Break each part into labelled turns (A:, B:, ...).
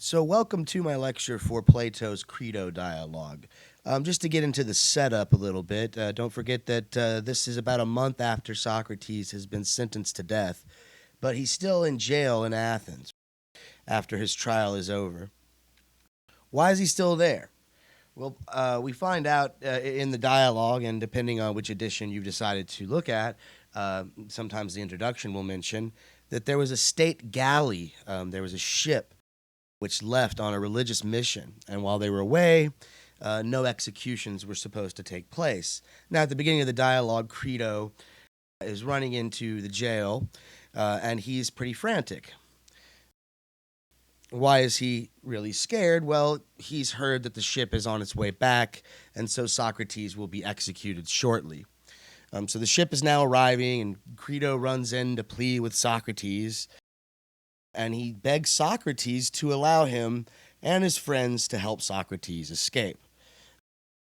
A: So, welcome to my lecture for Plato's Crito dialogue. Just to get into the setup a little bit, don't forget that this is about a month after Socrates has been sentenced to death, but he's still in jail in Athens after his trial is over. Why is he still there? Well, we find out in the dialogue, and depending on which edition you've decided to look at, sometimes the introduction will mention that there was a state galley, there was a ship which left on a religious mission. And while they were away, no executions were supposed to take place. Now, at the beginning of the dialogue, Crito is running into the jail, and he's pretty frantic. Why is he really scared? Well, he's heard that the ship is on its way back, and so Socrates will be executed shortly. So the ship is now arriving, and Crito runs in to plead with Socrates, and he begs Socrates to allow him and his friends to help Socrates escape.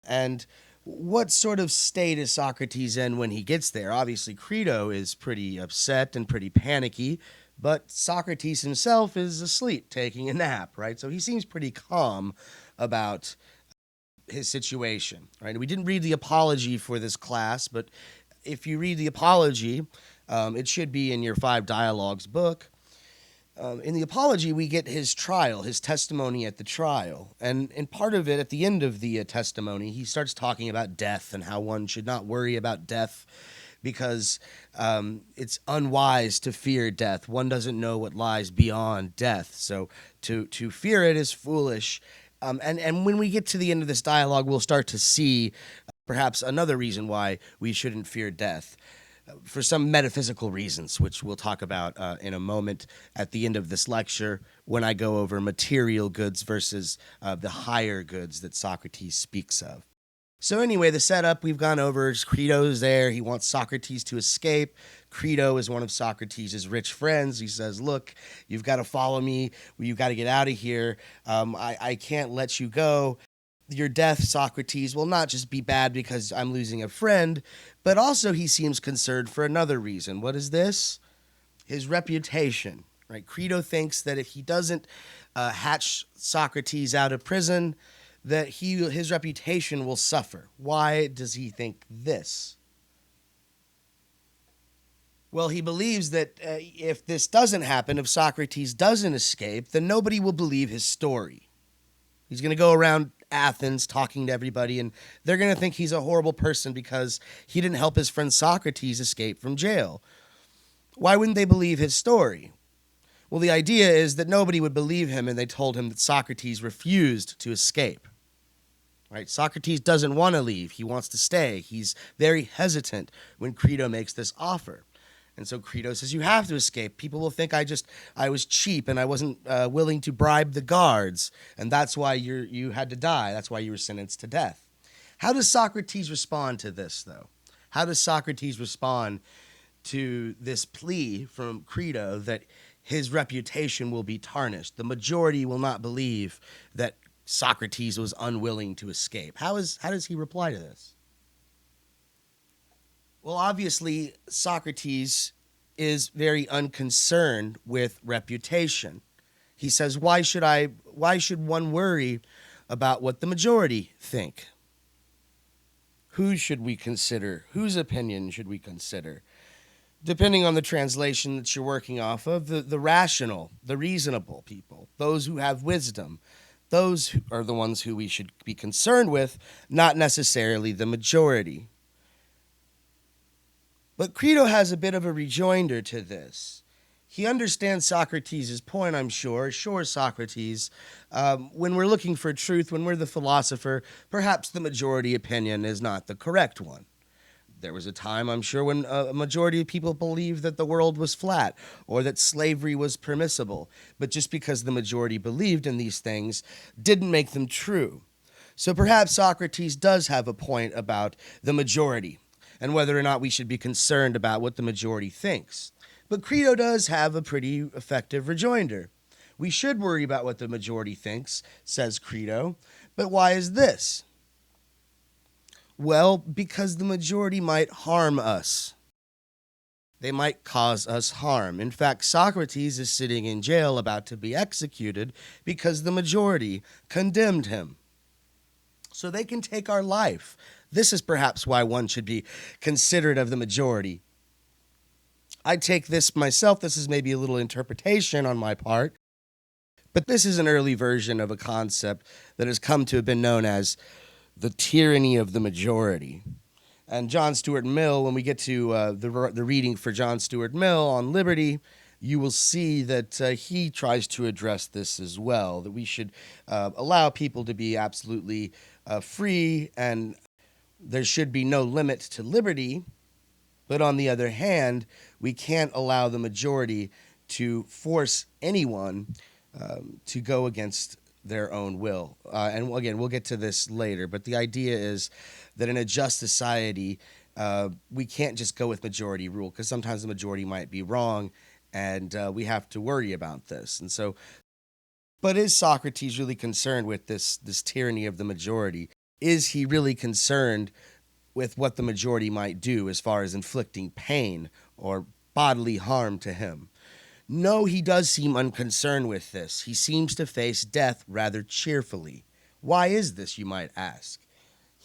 A: And what sort of state is Socrates in when he gets there? Obviously, Crito is pretty upset and pretty panicky, but Socrates himself is asleep, taking a nap, right? So he seems pretty calm about his situation, right? We didn't read the apology for this class, but if you read the apology, it should be in your 5 Dialogues book. In the apology, we get his trial, his testimony at the trial. And in part of it, at the end of the testimony, he starts talking about death and how one should not worry about death because it's unwise to fear death. One doesn't know what lies beyond death. So to fear it is foolish. And when we get to the end of this dialogue, we'll start to see perhaps another reason why we shouldn't fear death, for some metaphysical reasons, which we'll talk about in a moment at the end of this lecture when I go over material goods versus the higher goods that Socrates speaks of. So anyway, the setup we've gone over is Crito's there. He wants Socrates to escape. Crito is one of Socrates' rich friends. He says, look, you've got to follow me. You've got to get out of here. I can't let you go. Your death, Socrates, will not just be bad because I'm losing a friend, but also he seems concerned for another reason. What is this? His reputation, right? Crito thinks that if he doesn't hatch Socrates out of prison, that his reputation will suffer. Why does he think this? Well, he believes that if this doesn't happen, if Socrates doesn't escape, then nobody will believe his story. He's going to go around Athens talking to everybody, and they're going to think he's a horrible person because he didn't help his friend Socrates escape from jail. Why wouldn't they believe his story? Well, the idea is that nobody would believe him, and they told him that Socrates refused to escape. Right? Socrates doesn't want to leave. He wants to stay. He's very hesitant when Crito makes this offer. And so Crito says, you have to escape. People will think I was cheap and I wasn't willing to bribe the guards. And that's why you had to die. That's why you were sentenced to death. How does Socrates respond to this, though? How does Socrates respond to this plea from Crito that his reputation will be tarnished? The majority will not believe that Socrates was unwilling to escape. How does he reply to this? Well, obviously, Socrates is very unconcerned with reputation. He says, why should one worry about what the majority think? Who should we consider? Whose opinion should we consider? Depending on the translation that you're working off of, the rational, the reasonable people, those who have wisdom, those are the ones who we should be concerned with, not necessarily the majority. But Crito has a bit of a rejoinder to this. He understands Socrates' point, I'm sure. Sure, Socrates, when we're looking for truth, when we're the philosopher, perhaps the majority opinion is not the correct one. There was a time, I'm sure, when a majority of people believed that the world was flat or that slavery was permissible. But just because the majority believed in these things didn't make them true. So perhaps Socrates does have a point about the majority and whether or not we should be concerned about what the majority thinks. But Crito does have a pretty effective rejoinder. We should worry about what the majority thinks, says Crito, but why is this? Well, because the majority might harm us. They might cause us harm. In fact, Socrates is sitting in jail about to be executed because the majority condemned him. So they can take our life. This is perhaps why one should be considerate of the majority. I take this myself. This is maybe a little interpretation on my part, but this is an early version of a concept that has come to have been known as the tyranny of the majority. And John Stuart Mill, when we get to the reading for John Stuart Mill on liberty, you will see that he tries to address this as well, that we should allow people to be absolutely free, and there should be no limit to liberty. But on the other hand, we can't allow the majority to force anyone to go against their own will. And again, we'll get to this later, but the idea is that in a just society, we can't just go with majority rule, because sometimes the majority might be wrong, and we have to worry about this. And so, but is Socrates really concerned with this tyranny of the majority? Is he really concerned with what the majority might do as far as inflicting pain or bodily harm to him? No, he does seem unconcerned with this. He seems to face death rather cheerfully. Why is this, you might ask?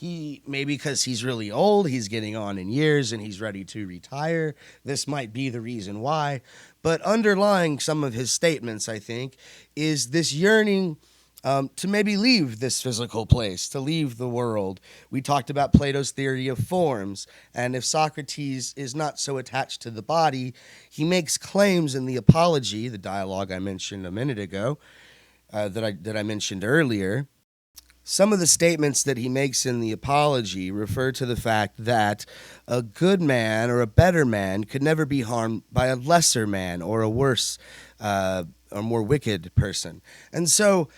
A: Maybe because he's really old, he's getting on in years, and he's ready to retire. This might be the reason why. But underlying some of his statements, I think, is this yearning to maybe leave this physical place, to leave the world. We talked about Plato's theory of forms, and if Socrates is not so attached to the body, he makes claims in the Apology, the dialogue I mentioned a minute ago, that I mentioned earlier. Some of the statements that he makes in the Apology refer to the fact that a good man or a better man could never be harmed by a lesser man or a worse or more wicked person. And so,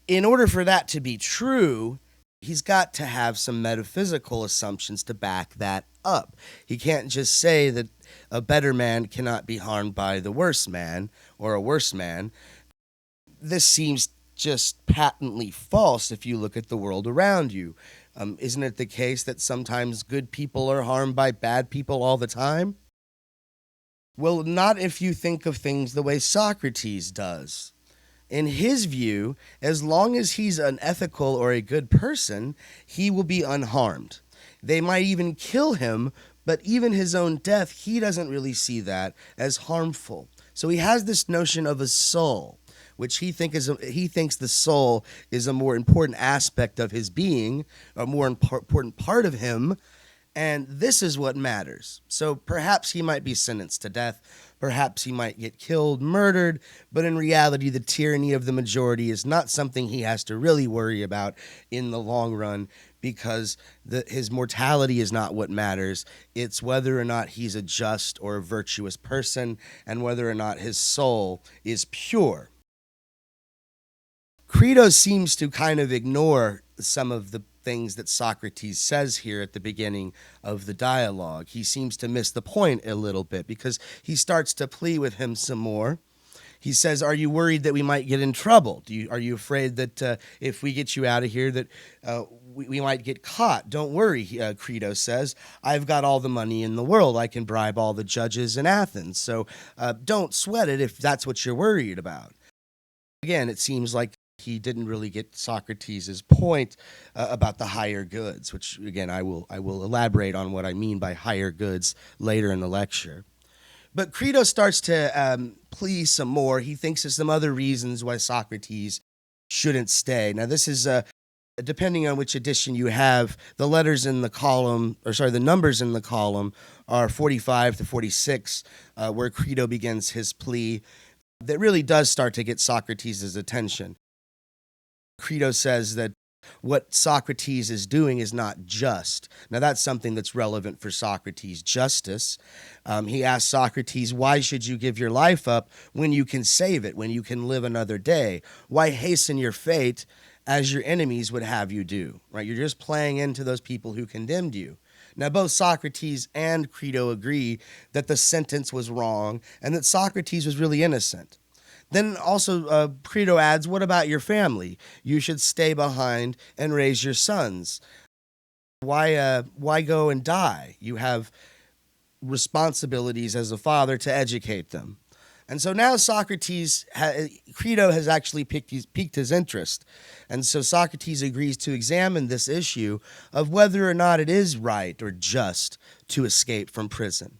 A: in order for that to be true, he's got to have some metaphysical assumptions to back that up. He can't just say that a better man cannot be harmed by the worse man or a worse man. This seems just patently false if you look at the world around you. Isn't it the case that sometimes good people are harmed by bad people all the time? Well, not if you think of things the way Socrates does. In his view, as long as he's an ethical or a good person, he will be unharmed. They might even kill him, but even his own death, he doesn't really see that as harmful. So he has this notion of a soul, which he thinks the soul is a more important aspect of his being, a more important part of him, and this is what matters. So perhaps he might be sentenced to death, perhaps he might get killed, murdered, but in reality, the tyranny of the majority is not something he has to really worry about in the long run, because his mortality is not what matters. It's whether or not he's a just or a virtuous person, and whether or not his soul is pure. Crito seems to kind of ignore some of the things that Socrates says here at the beginning of the dialogue. He seems to miss the point a little bit, because he starts to plead with him some more. He says, are you worried that we might get in trouble? Are you afraid that if we get you out of here that we might get caught? Don't worry, Crito says. I've got all the money in the world. I can bribe all the judges in Athens. So don't sweat it if that's what you're worried about. Again, it seems like he didn't really get Socrates' point about the higher goods, which, again, I will elaborate on what I mean by higher goods later in the lecture. But Crito starts to plead some more. He thinks of some other reasons why Socrates shouldn't stay. Now, this is, depending on which edition you have, the numbers in the column are 45 to 46, where Crito begins his plea that really does start to get Socrates' attention. Crito says that what Socrates is doing is not just. Now, that's something that's relevant for Socrates' justice. He asks Socrates, why should you give your life up when you can save it, when you can live another day? Why hasten your fate as your enemies would have you do? Right? You're just playing into those people who condemned you. Now, both Socrates and Crito agree that the sentence was wrong and that Socrates was really innocent. Then also Crito adds, what about your family? You should stay behind and raise your sons. Why go and die? You have responsibilities as a father to educate them. And so now Crito has actually piqued his interest. And so Socrates agrees to examine this issue of whether or not it is right or just to escape from prison.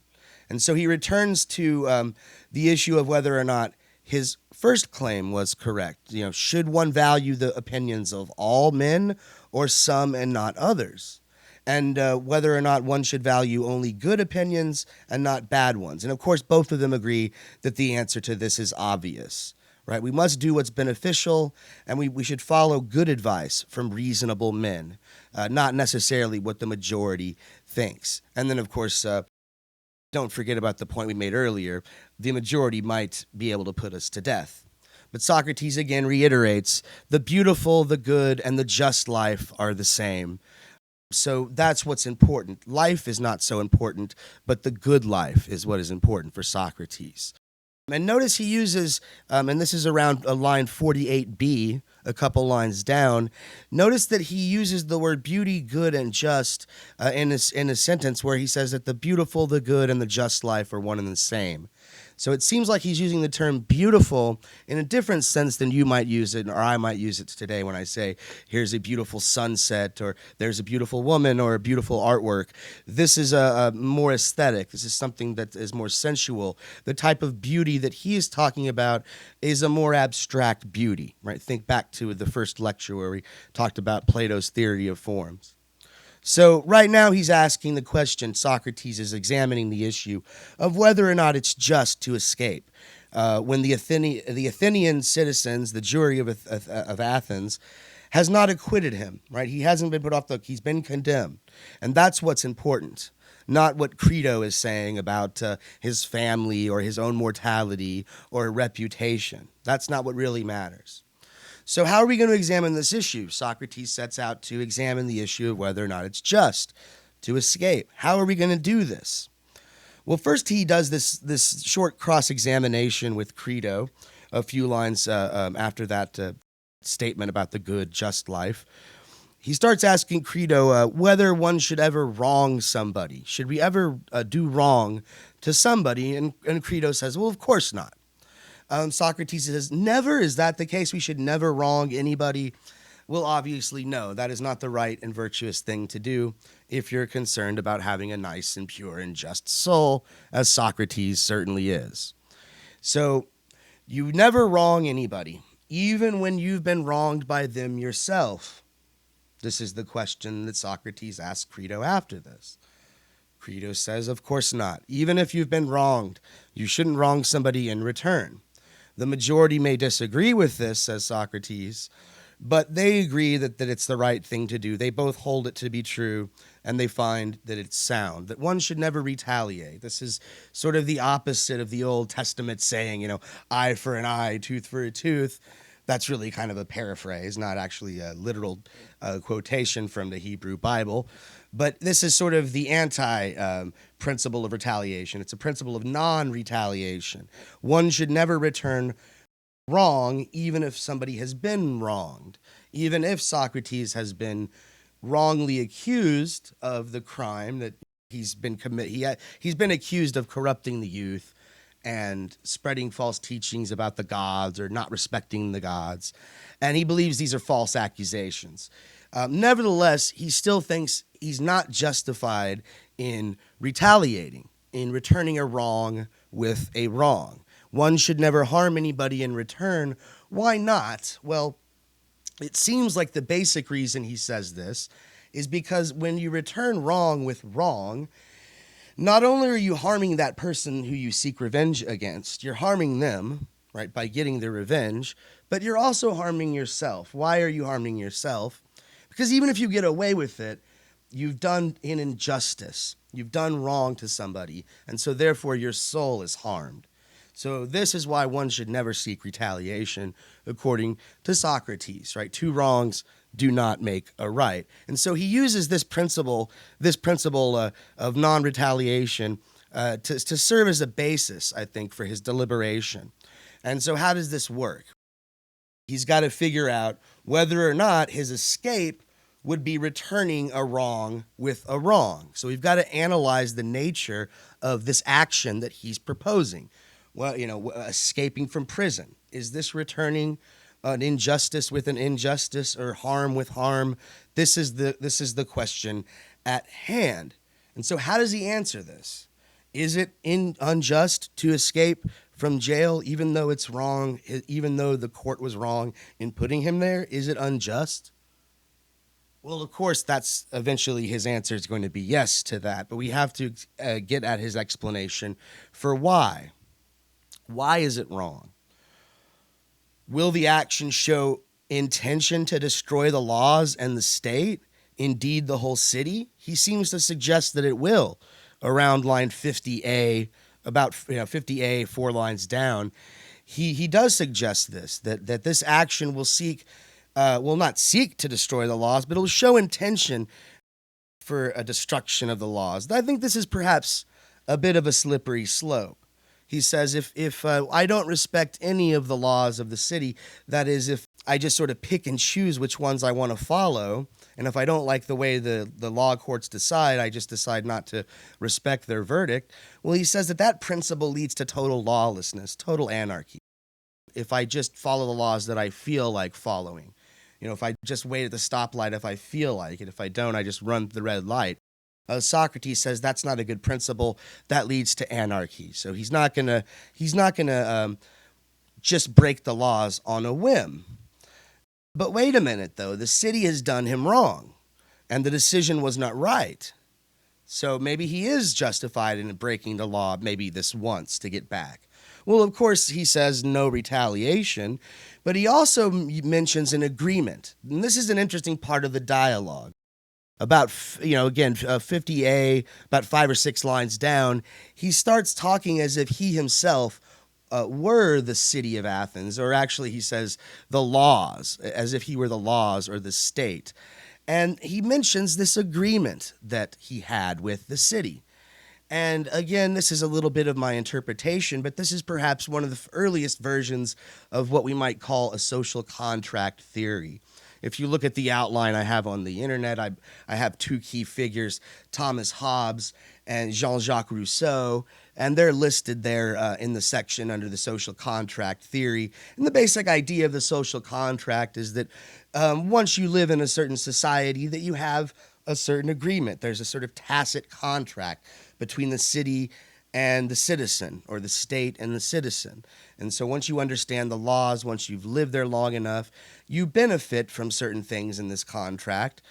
A: And so he returns to the issue of whether or not his first claim was correct. Should one value the opinions of all men or some and not others? And whether or not one should value only good opinions and not bad ones. And of course, both of them agree that the answer to this is obvious, right? We must do what's beneficial, and we should follow good advice from reasonable men, not necessarily what the majority thinks. And then, of course, don't forget about the point we made earlier. The majority might be able to put us to death. But Socrates again reiterates, the beautiful, the good, and the just life are the same. So that's what's important. Life is not so important, but the good life is what is important for Socrates. And notice he uses, and this is around line 48b, a couple lines down, notice that he uses the word beauty, good, and just in a sentence where he says that the beautiful, the good, and the just life are one and the same. So it seems like he's using the term beautiful in a different sense than you might use it, or I might use it today when I say, here's a beautiful sunset, or there's a beautiful woman, or a beautiful artwork. This is a more aesthetic. This is something that is more sensual. The type of beauty that he is talking about is a more abstract beauty, right? Think back to the first lecture where we talked about Plato's theory of forms. So right now he's asking the question, Socrates is examining the issue of whether or not it's just to escape. When the Athenian citizens, the jury of Athens, has not acquitted him, right? He hasn't been put off the hook. He's been condemned. And that's what's important, not what Crito is saying about his family or his own mortality or reputation. That's not what really matters. So how are we going to examine this issue? Socrates sets out to examine the issue of whether or not it's just to escape. How are we going to do this? Well, first he does this short cross-examination with Crito, a few lines after that statement about the good, just life. He starts asking Crito whether one should ever wrong somebody. Should we ever do wrong to somebody? And Crito says, well, of course not. Socrates says, never? Is that the case? We should never wrong anybody? Well, obviously, no. That is not the right and virtuous thing to do if you're concerned about having a nice and pure and just soul, as Socrates certainly is. So you never wrong anybody, even when you've been wronged by them yourself. This is the question that Socrates asks Crito after this. Crito says, of course not. Even if you've been wronged, you shouldn't wrong somebody in return. The majority may disagree with this, says Socrates, but they agree that it's the right thing to do. They both hold it to be true, and they find that it's sound, that one should never retaliate. This is sort of the opposite of the Old Testament saying, eye for an eye, tooth for a tooth. That's really kind of a paraphrase, not actually a literal quotation from the Hebrew Bible. But this is sort of the anti-principle of retaliation. It's a principle of non-retaliation. One should never return wrong, even if somebody has been wronged. Even if Socrates has been wrongly accused of the crime that he's been accused of corrupting the youth and spreading false teachings about the gods or not respecting the gods. And he believes these are false accusations. Nevertheless, he still thinks he's not justified in retaliating, in returning a wrong with a wrong. One should never harm anybody in return. Why not? Well, it seems like the basic reason he says this is because when you return wrong with wrong, not only are you harming that person who you seek revenge against, you're harming them, right, by getting the revenge, but you're also harming yourself. Why are you harming yourself? Because even if you get away with it, you've done an injustice. You've done wrong to somebody, and so therefore your soul is harmed. So this is why one should never seek retaliation, according to Socrates, right? Two wrongs do not make a right. And so he uses this principle of non-retaliation to serve as a basis, I think, for his deliberation. And so how does this work? He's got to figure out whether or not his escape would be returning a wrong with a wrong. So we've got to analyze the nature of this action that he's proposing. Well, escaping from prison. Is this returning an injustice with an injustice or harm with harm? This is the question at hand. And so how does he answer this? Is it unjust to escape from jail even though it's wrong, even though the court was wrong in putting him there? Is it unjust? Well, of course, that's eventually his answer is going to be yes to that, but we have to get at his explanation for why. Why is it wrong? Will the action show intention to destroy the laws and the state, indeed the whole city? He seems to suggest that it will, around line 50A, about 50A, 4 lines down. He does suggest this, that this action will will not seek to destroy the laws, but it will show intention for a destruction of the laws. I think this is perhaps a bit of a slippery slope. He says, if I don't respect any of the laws of the city, that is, if I just sort of pick and choose which ones I want to follow, and if I don't like the way the law courts decide, I just decide not to respect their verdict. Well, he says that principle leads to total lawlessness, total anarchy. If I just follow the laws that I feel like following, if I just wait at the stoplight if I feel like it, if I don't, I just run the red light. Socrates says that's not a good principle. That leads to anarchy. So he's not gonna just break the laws on a whim. But wait a minute, though. The city has done him wrong, and the decision was not right. So maybe he is justified in breaking the law, maybe this once to get back. Well, of course, he says no retaliation, but he also mentions an agreement. And this is an interesting part of the dialogue. About, 50A, about 5 or 6 lines down, he starts talking as if he himself were the city of Athens, or actually he says the laws, as if he were the laws or the state. And he mentions this agreement that he had with the city. And again, this is a little bit of my interpretation, but this is perhaps one of the earliest versions of what we might call a social contract theory. If you look at the outline I have on the internet, I have 2 key figures, Thomas Hobbes and Jean-Jacques Rousseau, and they're listed there in the section under the social contract theory. And the basic idea of the social contract is that once you live in a certain society, that you have a certain agreement. There's a sort of tacit contract between the city and the citizen, or the state and the citizen. And so once you understand the laws, once you've lived there long enough, you benefit from certain things in this contract.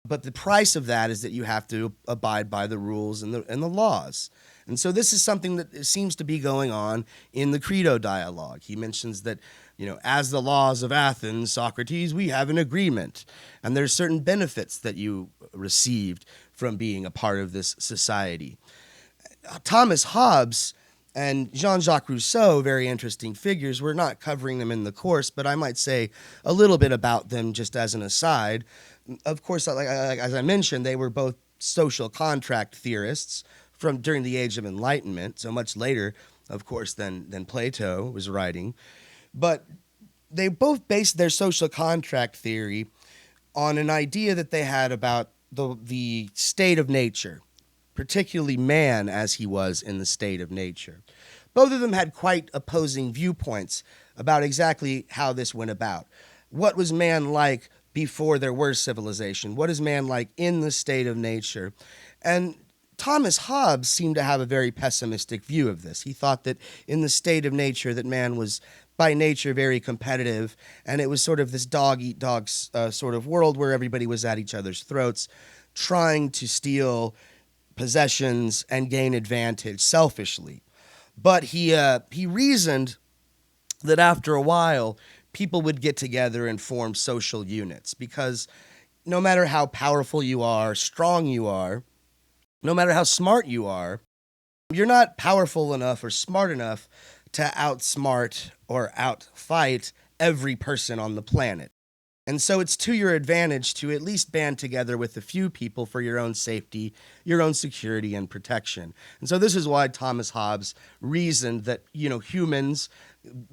A: But the price of that is that you have to abide by the rules and the laws. And so this is something that seems to be going on in the Crito dialogue. He mentions that, as the laws of Athens, Socrates, we have an agreement. And there's certain benefits that you received from being a part of this society. Thomas Hobbes and Jean-Jacques Rousseau, very interesting figures. We're not covering them in the course, but I might say a little bit about them just as an aside. Of course, as I mentioned, they were both social contract theorists from during the Age of Enlightenment, so much later, of course, than Plato was writing. But they both based their social contract theory on an idea that they had about the state of nature, particularly man as he was in the state of nature. Both of them had quite opposing viewpoints about exactly how this went about. What was man like before there were civilization? What is man like in the state of nature? And Thomas Hobbes seemed to have a very pessimistic view of this. He thought that in the state of nature that man was by nature very competitive, and it was sort of this dog-eat-dog sort of world where everybody was at each other's throats, trying to steal possessions and gain advantage selfishly. But he reasoned that after a while, people would get together and form social units, because no matter how powerful you are, strong you are, no matter how smart you are, you're not powerful enough or smart enough to outsmart or outfight every person on the planet. And so it's to your advantage to at least band together with a few people for your own safety, your own security and protection. And so this is why Thomas Hobbes reasoned that, humans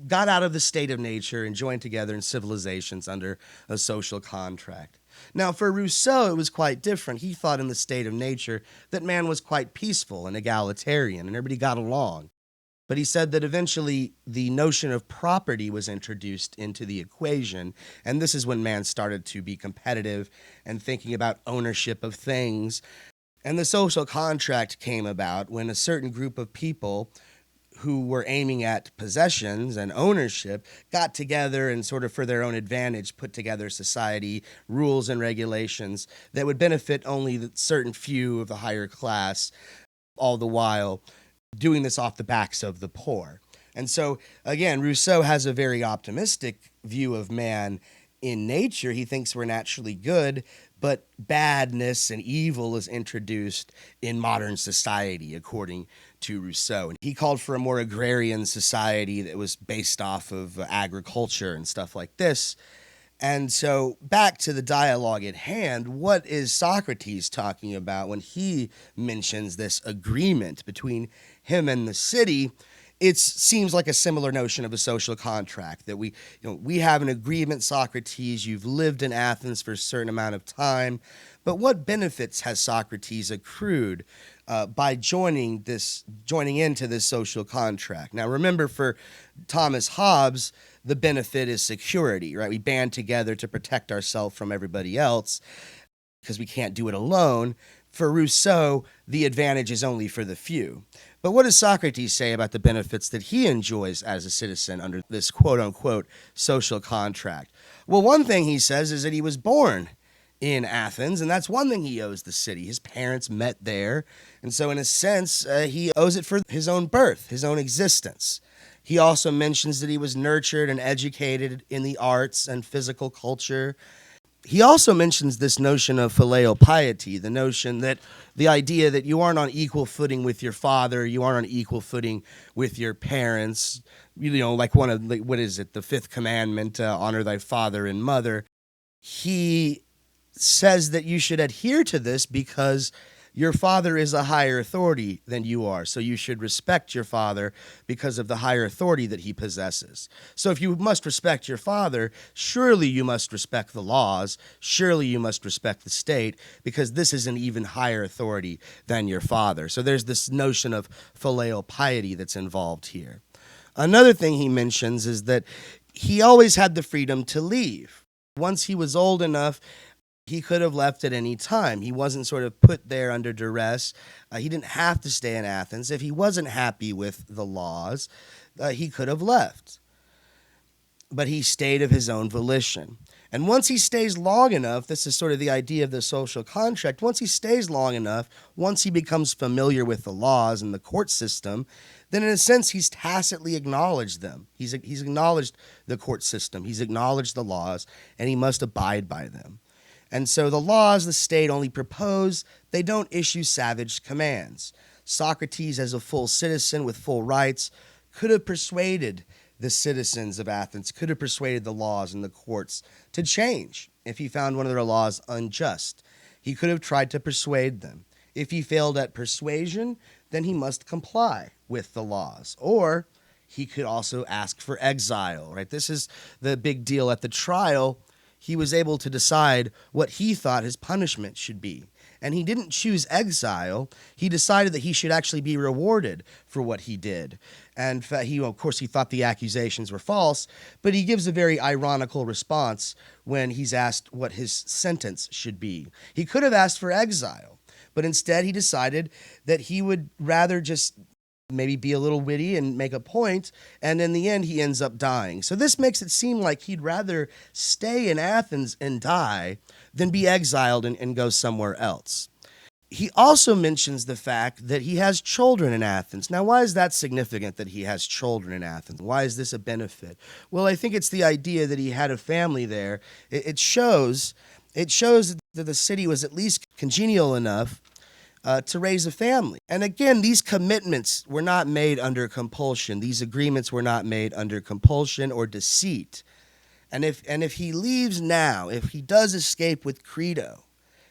A: got out of the state of nature and joined together in civilizations under a social contract. Now, for Rousseau, it was quite different. He thought in the state of nature that man was quite peaceful and egalitarian and everybody got along. But he said that eventually the notion of property was introduced into the equation, and this is when man started to be competitive and thinking about ownership of things. And the social contract came about when a certain group of people who were aiming at possessions and ownership got together and sort of for their own advantage put together society, rules and regulations that would benefit only the certain few of the higher class, all the while doing this off the backs of the poor. And so, again, Rousseau has a very optimistic view of man in nature. He thinks we're naturally good, but badness and evil is introduced in modern society, according to Rousseau. And he called for a more agrarian society that was based off of agriculture and stuff like this. And so back to the dialogue at hand, what is Socrates talking about when he mentions this agreement between him and the city? It seems like a similar notion of a social contract that we have an agreement, Socrates, you've lived in Athens for a certain amount of time, but what benefits has Socrates accrued by joining into this social contract? Now, remember, for Thomas Hobbes, the benefit is security, right? We band together to protect ourselves from everybody else because we can't do it alone. For Rousseau, the advantage is only for the few. But what does Socrates say about the benefits that he enjoys as a citizen under this quote-unquote social contract? Well, one thing he says is that he was born in Athens, and that's one thing he owes the city. His parents met there, and so in a sense, he owes it for his own birth, his own existence. He also mentions that he was nurtured and educated in the arts and physical culture. He also mentions this notion of filial piety, the notion that the idea that you aren't on equal footing with your father, you aren't on equal footing with your parents, like the fifth commandment, honor thy father and mother. He says that you should adhere to this because your father is a higher authority than you are, so you should respect your father because of the higher authority that he possesses. So if you must respect your father, surely you must respect the laws, surely you must respect the state, because this is an even higher authority than your father. So there's this notion of filial piety that's involved here. Another thing he mentions is that he always had the freedom to leave. Once he was old enough, he could have left at any time. He wasn't sort of put there under duress. He didn't have to stay in Athens. If he wasn't happy with the laws, he could have left. But he stayed of his own volition. And once he stays long enough, this is sort of the idea of the social contract, once he stays long enough, once he becomes familiar with the laws and the court system, then in a sense he's tacitly acknowledged them. He's acknowledged the court system, he's acknowledged the laws, and he must abide by them. And so the laws the state only propose, they don't issue savage commands. Socrates, as a full citizen with full rights, could have persuaded the citizens of Athens, could have persuaded the laws and the courts to change if he found one of their laws unjust. He could have tried to persuade them. If he failed at persuasion, then he must comply with the laws. Or he could also ask for exile, right? This is the big deal at the trial. He was able to decide what he thought his punishment should be. And he didn't choose exile. He decided that he should actually be rewarded for what he did. And of course, he thought the accusations were false, but he gives a very ironical response when he's asked what his sentence should be. He could have asked for exile, but instead he decided that he would rather just maybe be a little witty and make a point, and in the end he ends up dying. So this makes it seem like he'd rather stay in Athens and die than be exiled and go somewhere else. He also mentions the fact that he has children in Athens. Now, why is that significant that he has children in Athens? Why is this a benefit? Well, I think it's the idea that he had a family there. It shows that the city was at least congenial enough to raise a family. And again, these commitments were not made under compulsion. These agreements were not made under compulsion or deceit. And if he leaves now, if he does escape with Crito,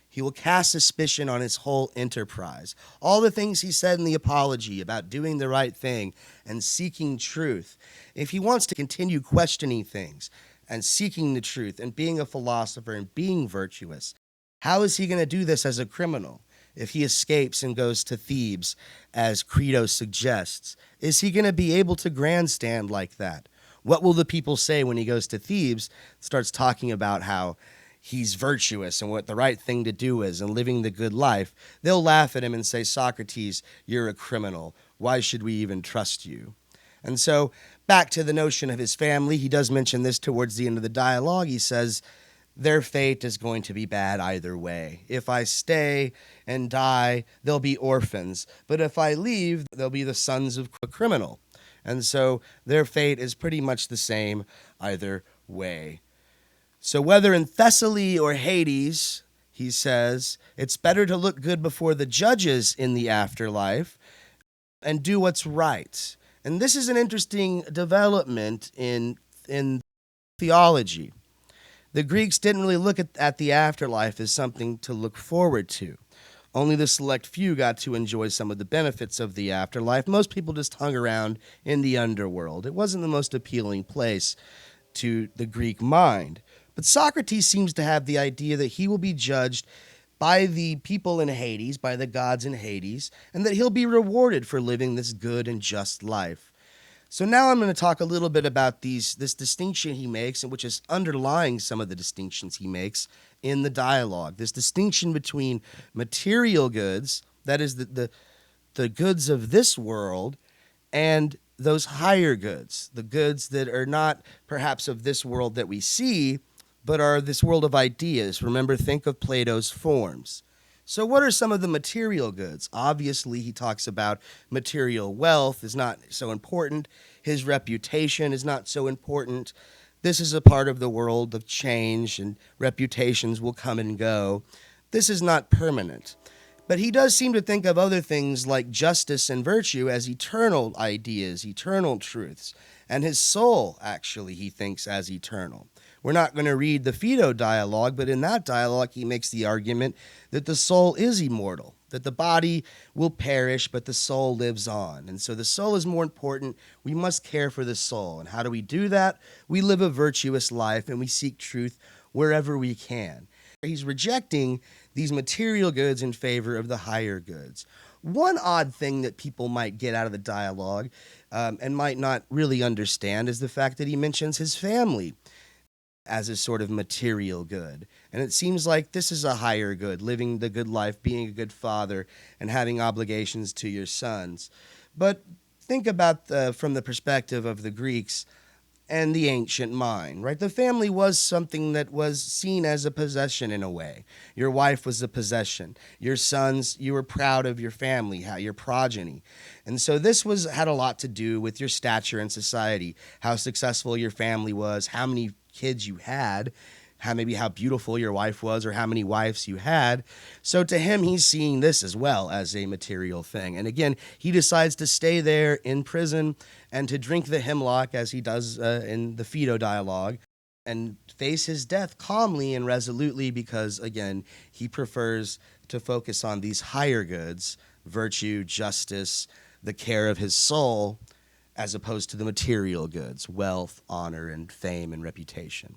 A: he will cast suspicion on his whole enterprise. All the things he said in the Apology about doing the right thing and seeking truth. If he wants to continue questioning things and seeking the truth and being a philosopher and being virtuous, how is he going to do this as a criminal? If he escapes and goes to Thebes, as Crito suggests, is he going to be able to grandstand like that? What will the people say when he goes to Thebes, starts talking about how he's virtuous and what the right thing to do is and living the good life? They'll laugh at him and say, Socrates, you're a criminal. Why should we even trust you? And so back to the notion of his family, he does mention this towards the end of the dialogue. He says, their fate is going to be bad either way. If I stay and die, they'll be orphans. But if I leave, they'll be the sons of a criminal. And so their fate is pretty much the same either way. So whether in Thessaly or Hades, he says, it's better to look good before the judges in the afterlife and do what's right. And this is an interesting development in theology. The Greeks didn't really look at the afterlife as something to look forward to. Only the select few got to enjoy some of the benefits of the afterlife. Most people just hung around in the underworld. It wasn't the most appealing place to the Greek mind. But Socrates seems to have the idea that he will be judged by the people in Hades, by the gods in Hades, and that he'll be rewarded for living this good and just life. So now I'm going to talk a little bit about this distinction he makes, and which is underlying some of the distinctions he makes in the dialogue. This distinction between material goods, that is the goods of this world, and those higher goods, the goods that are not perhaps of this world that we see, but are this world of ideas. Remember, think of Plato's forms. So what are some of the material goods? Obviously, he talks about material wealth is not so important. His reputation is not so important. This is a part of the world of change, and reputations will come and go. This is not permanent. But he does seem to think of other things like justice and virtue as eternal ideas, eternal truths. And his soul, actually, he thinks as eternal. We're not going to read the Phaedo dialogue, but in that dialogue, he makes the argument that the soul is immortal, that the body will perish, but the soul lives on. And so the soul is more important. We must care for the soul. And how do we do that? We live a virtuous life, and we seek truth wherever we can. He's rejecting these material goods in favor of the higher goods. One odd thing that people might get out of the dialogue and might not really understand is the fact that he mentions his family as a sort of material good. And it seems like this is a higher good, living the good life, being a good father, and having obligations to your sons. But think about from the perspective of the Greeks and the ancient mind, right? The family was something that was seen as a possession in a way. Your wife was a possession. Your sons, you were proud of your family, your progeny. And so this had a lot to do with your stature in society, how successful your family was, how many kids you had, maybe how beautiful your wife was, or how many wives you had. So to him, he's seeing this as well as a material thing. And again, he decides to stay there in prison and to drink the hemlock, as he does in the Phaedo dialogue, and face his death calmly and resolutely because, again, he prefers to focus on these higher goods, virtue, justice, the care of his soul, as opposed to the material goods, wealth, honor, and fame and reputation.